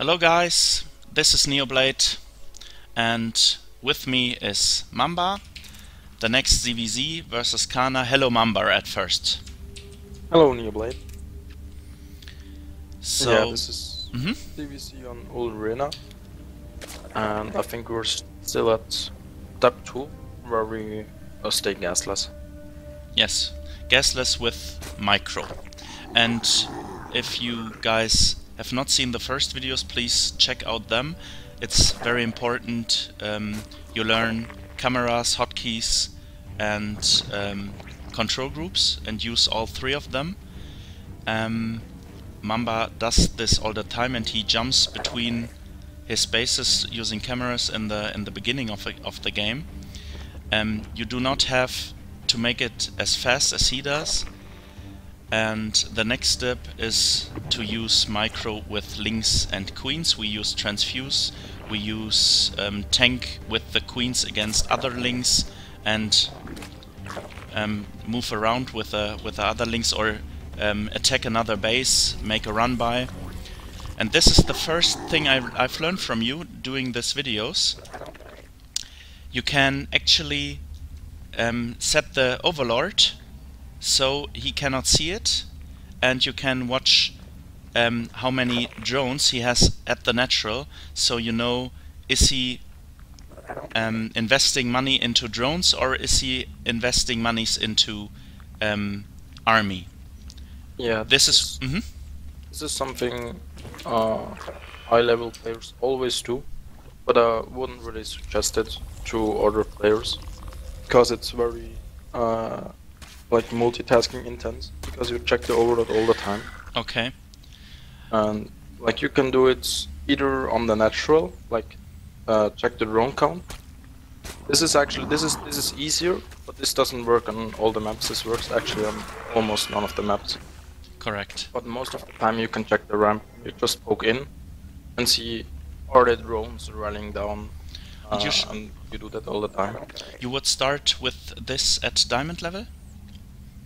Hello guys, this is Neoblade and with me is Mamba, the next ZvZ versus KarNa. Hello Mamba at first. Hello Neoblade. So yeah, this is ZvZ on Old Arena, and I think we're still at step 2 where we stay gasless. Yes, gasless with micro. And if you guys have not seen the first videos, please check out them. It's very important. You learn cameras, hotkeys and control groups and use all three of them. Mamba does this all the time and he jumps between his bases using cameras in the beginning of the game. You do not have to make it as fast as he does. And the next step is to use micro with links and queens. We use transfuse, we use tank with the queens against other links, and move around with the other links, or attack another base, make a run by. And this is the first thing I've learned from you doing these videos. You can actually set the overlord so he cannot see it, and you can watch how many drones he has at the natural, so you know, is he investing money into drones or is he investing monies into army. Yeah, this is this is something high-level players always do, but I wouldn't really suggest it to other players because it's very like multitasking intense, because you check the overload all the time. Okay. And like you can do it either on the natural, like check the drone count. This is easier, but this doesn't work on all the maps. This works actually on almost none of the maps. Correct. But most of the time you can check the ramp. You just poke in and see, are the drones rallying down, and you do that all the time. You would start with this at diamond level?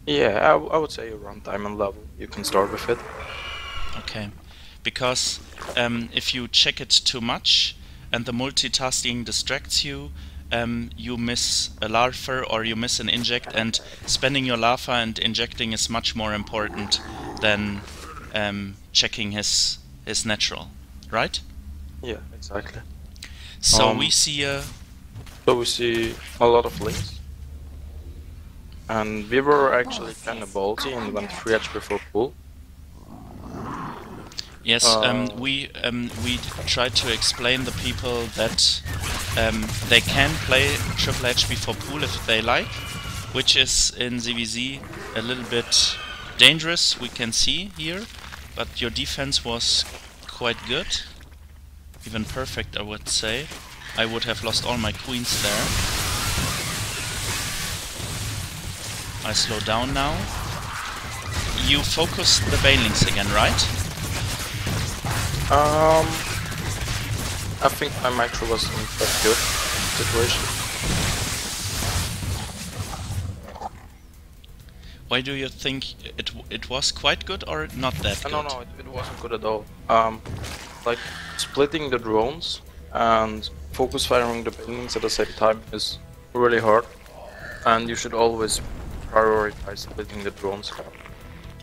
Yeah, I would say around diamond level you can start with it. Okay, because if you check it too much and the multitasking distracts you, you miss a larva or you miss an inject, and spending your larva and injecting is much more important than checking his natural, right? Yeah, exactly. So we see a lot of links. And we were actually kind of ballsy and went 3H before pool. Yes, we tried to explain the people that they can play Triple H before pool if they like, which is in ZvZ a little bit dangerous, we can see here, but your defense was quite good, even perfect I would say. I would have lost all my queens there. I slow down now. You focus the banelings again, right? I think my micro was in quite good situation. Why do you think it was quite good or not that good? No, it wasn't good at all. Like splitting the drones and focus firing the banelings at the same time is really hard, and you should always prioritize splitting the drones.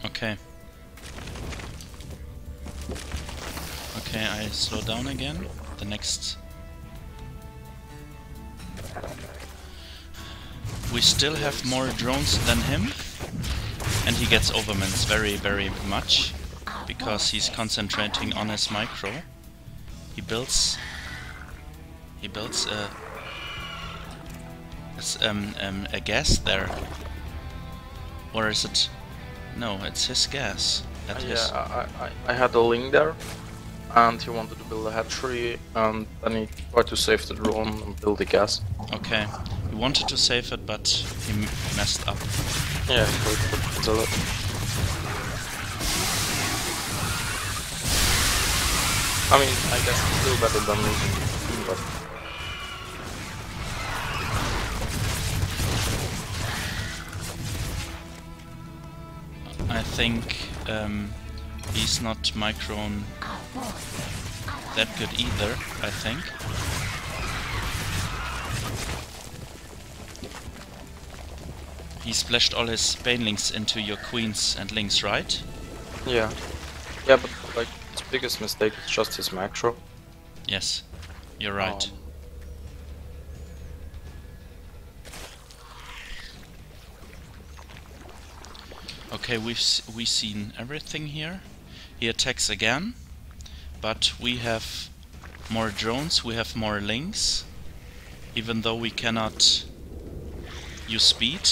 Okay. Okay, I slow down again. The next... We still have more drones than him, and he gets overmans very, very much, because he's concentrating on his micro. He builds a gas there. Or is it? No, it's his gas. I had a link there, and he wanted to build a hatchery, and then he tried to save the drone and build the gas. Okay, he wanted to save it, but he messed up. Yeah, it's a lot. I mean, I guess it's still better than losing, but... I think he's not micron that good either, I think. He splashed all his banelings into your queens and lings, right? Yeah. Yeah, but like his biggest mistake is just his macro. Yes, you're right. Okay, we've seen everything here. He attacks again, but we have more drones, we have more lings, even though we cannot use speed.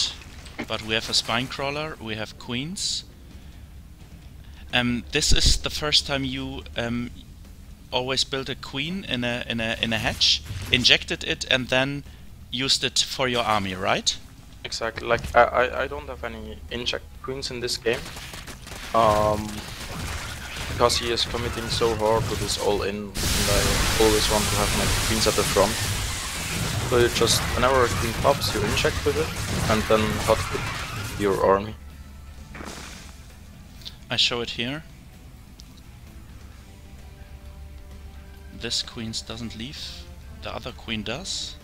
But we have a spine crawler, we have queens. This is the first time you always built a queen in a hatch, injected it, and then used it for your army, right? Exactly. Like I don't have any inject queens in this game, because he is committing so hard to this all-in, and I always want to have my queens at the front. So you just, whenever a queen pops, you inject with it, and then hot with your army. I show it here. This queen doesn't leave, the other queen does.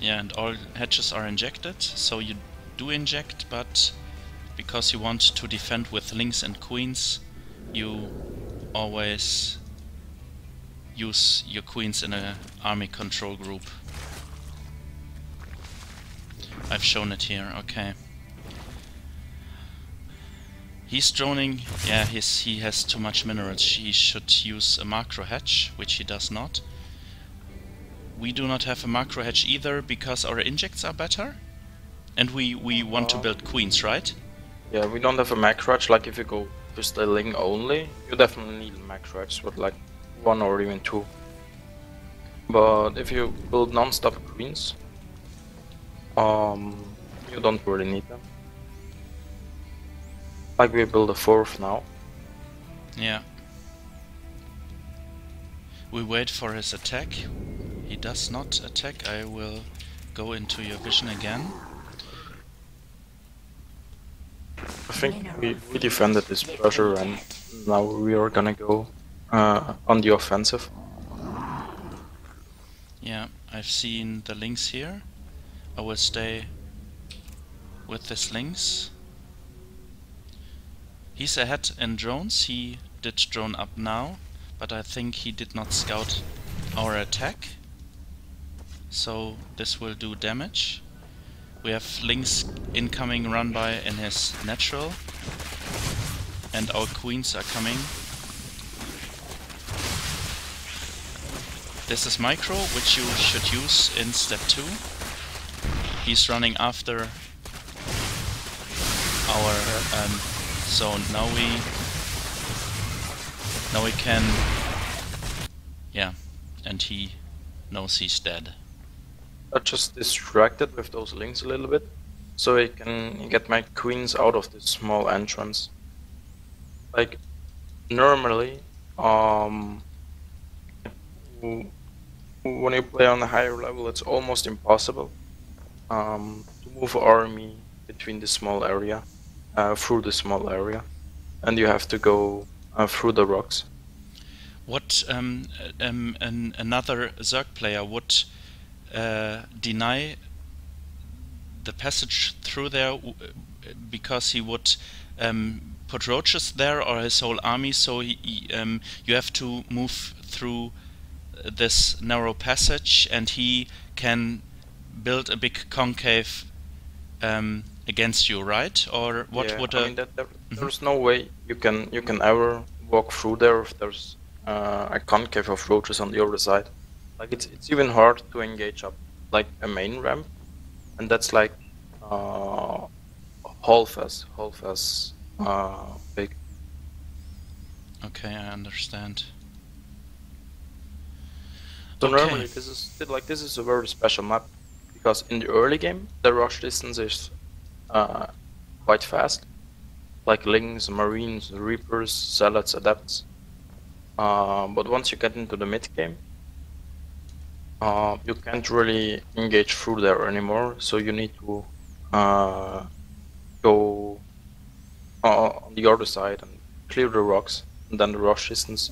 Yeah, and all hatches are injected, so you do inject, but because you want to defend with lings and queens, you always use your queens in a army control group. I've shown it here, okay. He's droning, yeah, he has too much minerals. He should use a macro hatch, which he does not. We do not have a macro hatch either, because our injects are better. And we want to build queens, right? Yeah, we don't have a macro hatch. Like if you go just the ling only, you definitely need a macro hatch with like 1 or even 2. But if you build non-stop queens, you don't really need them. Like we build a 4th now. Yeah. We wait for his attack. He does not attack. I will go into your vision again. I think we defended this pressure, and now we are gonna go on the offensive. Yeah, I've seen the links here. I will stay with this links. He's ahead in drones. He did drone up now, but I think he did not scout our attack. So this will do damage. We have links incoming run by in his natural, and our queens are coming. This is micro, which you should use in step 2. He's running after our so now we can, yeah, and he knows he's dead. I just distracted with those links a little bit, so I can get my queens out of this small entrance. Like normally, when you play on a higher level, it's almost impossible to move an army between the small area, through the small area, and you have to go through the rocks. What another Zerg player would deny the passage through there because he would put roaches there or his whole army, so you have to move through this narrow passage, and he can build a big concave against you, right? Or what Yeah, would I mean there's no way you can ever walk through there if there's a concave of roaches on the other side. Like it's even hard to engage up like a main ramp, and that's like half as big. Okay, I understand. So Okay. normally this is a very special map, because in the early game the rush distance is quite fast, like lings, marines, reapers, zealots, adepts. But once you get into the mid game, you can't really engage through there anymore. So you need to go on the other side and clear the rocks, and then the rush distance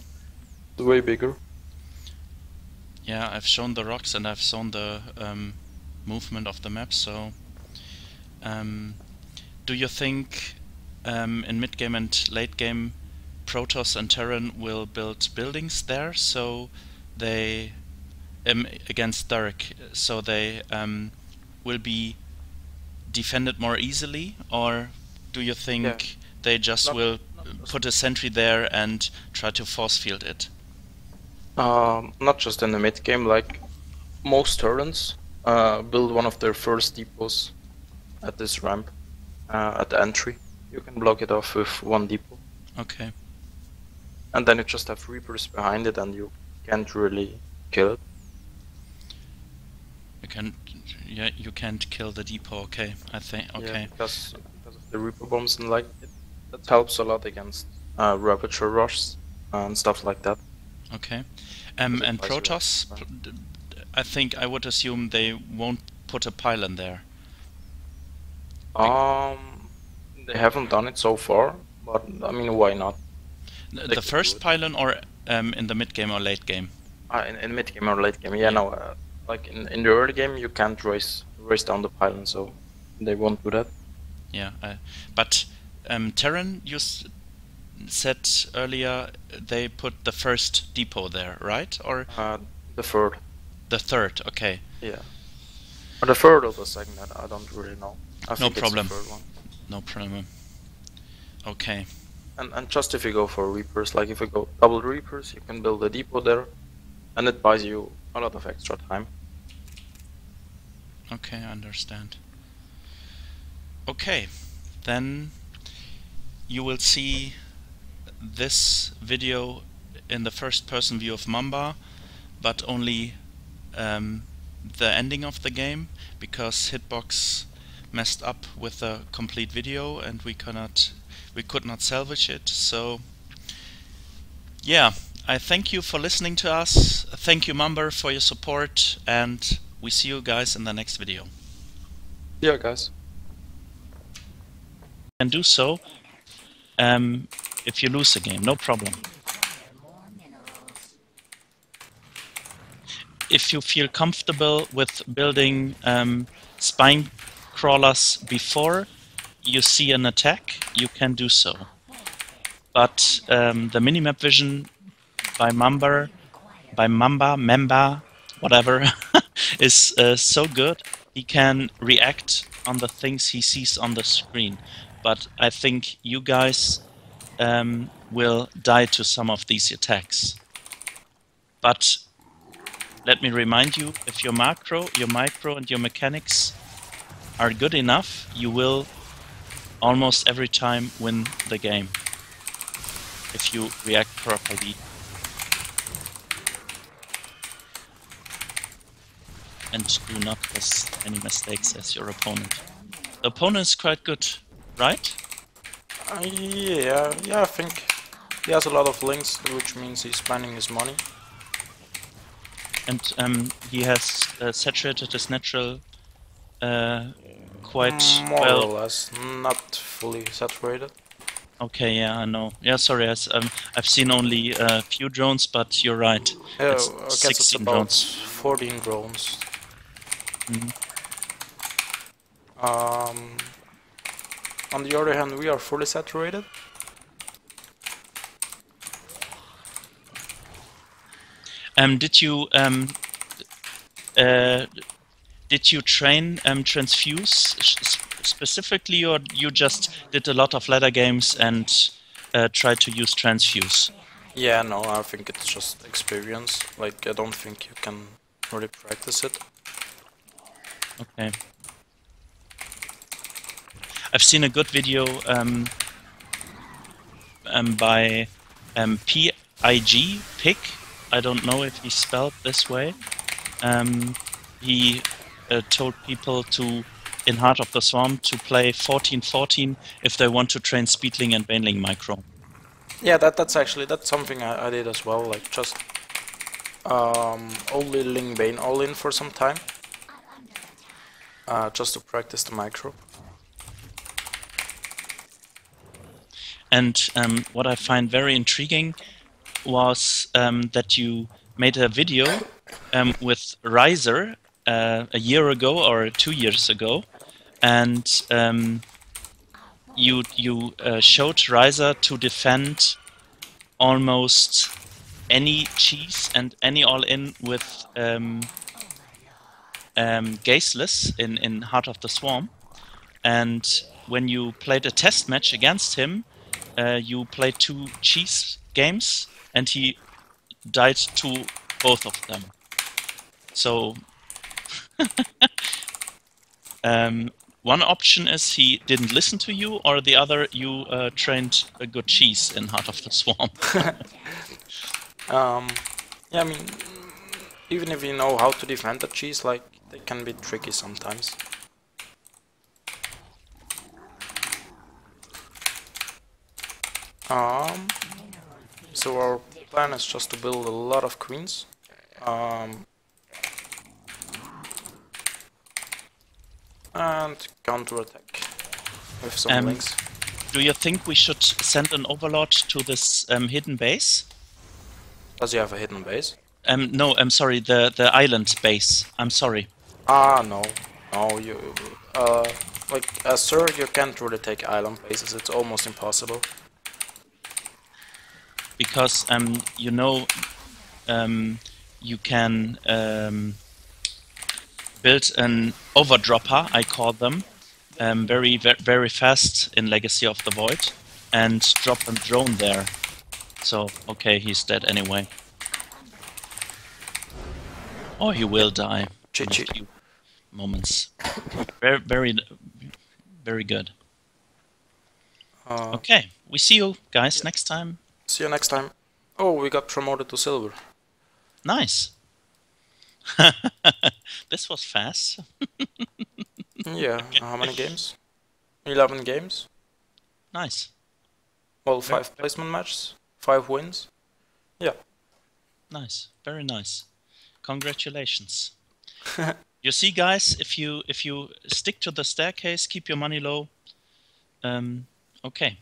is way bigger. Yeah, I've shown the rocks and I've shown the movement of the map, so do you think in mid-game and late-game Protoss and Terran will build buildings there, so they against Dark, so they will be defended more easily, or do you think they just will put a sentry there and try to force field it? Not just in the mid game, like most Terrans build one of their first depots at this ramp at the entry. You can block it off with one depot. Okay. And then you just have Reapers behind it and you can't really kill it. You can't kill the depot, okay, I think, okay. Yeah, because of the Reaper bombs and like that helps a lot against Ravager rushes and stuff like that. Okay. And Protoss, I think I would assume they won't put a pylon there. They haven't done it so far, but I mean, why not? The first pylon, or in the mid game or late game? In mid game or late game, yeah. No, like in the early game, you can't race down the pylon, so they won't do that. Yeah, but Terran, you said earlier they put the first depot there, right? Or the third. The third, okay. Yeah. Or the third or the second, I don't really know. I think no problem. It's the third one. No problem. Okay. And just if you go for Reapers, like if you go double Reapers, you can build a depot there, and it buys you a lot of extra time. Okay, I understand. Okay, then you will see this video in the first person view of Mamba, but only the ending of the game, because Hitbox messed up with the complete video and we could not salvage it. So yeah, I thank you for listening to us. Thank you, Mamba, for your support, and we see you guys in the next video. Yeah, guys. And do so if you lose the game, no problem. If you feel comfortable with building spine crawlers before you see an attack, you can do so. But the minimap vision by Mamba, whatever, is so good. He can react on the things he sees on the screen. But I think you guys will die to some of these attacks. But let me remind you, if your macro, your micro, and your mechanics are good enough, you will almost every time win the game if you react properly and do not miss any mistakes as your opponent. The opponent is quite good, right? Yeah, I think he has a lot of links, which means he's spending his money. And he has saturated his natural quite more well. More or less, not fully saturated. Okay, yeah, I know. Yeah, sorry, I've seen only a few drones, but you're right. Yeah, it's I guess 16 it's about drones. 14 drones. On the other hand, we are fully saturated. Did you train Transfuse specifically, or you just did a lot of ladder games and tried to use Transfuse? Yeah, no, I think it's just experience. Like, I don't think you can really practice it. Okay. I've seen a good video by Pig. I don't know if he's spelled this way. He told people to, in Heart of the Swarm, to play 14-14 if they want to train Speedling and Baneling micro. Yeah, that's something I did as well. Like just only Ling Bane all in for some time, just to practice the micro. And what I find very intriguing was that you made a video with Riser a year ago or 2 years ago, and you showed Riser to defend almost any cheese and any all-in with Gazeless in Heart of the Swarm. And when you played a test match against him, you played 2 cheese games, and he died to both of them. So one option is he didn't listen to you, or the other, you trained a good cheese in Heart of the Swarm. Yeah, I mean, even if you know how to defend the cheese, like, they can be tricky sometimes. So our plan is just to build a lot of queens. And counterattack with some links. Do you think we should send an overlord to this hidden base? Does he have a hidden base? No, I'm sorry, the island base. I'm sorry. No. No, you... like, as Sir, you can't really take island bases, it's almost impossible. Because, you know, you can build an overdropper, I call them, very fast in Legacy of the Void, and drop a drone there. So, okay, he's dead anyway. Or he will die in a few moments. Very good. Okay, we see you guys next time. See you next time. Oh, we got promoted to silver. Nice. This was fast. Yeah, how many games? 11 games. Nice. Well, 5 placement matches, 5 wins. Yeah. Nice, very nice. Congratulations. You see, guys, if you stick to the staircase, keep your money low. Okay.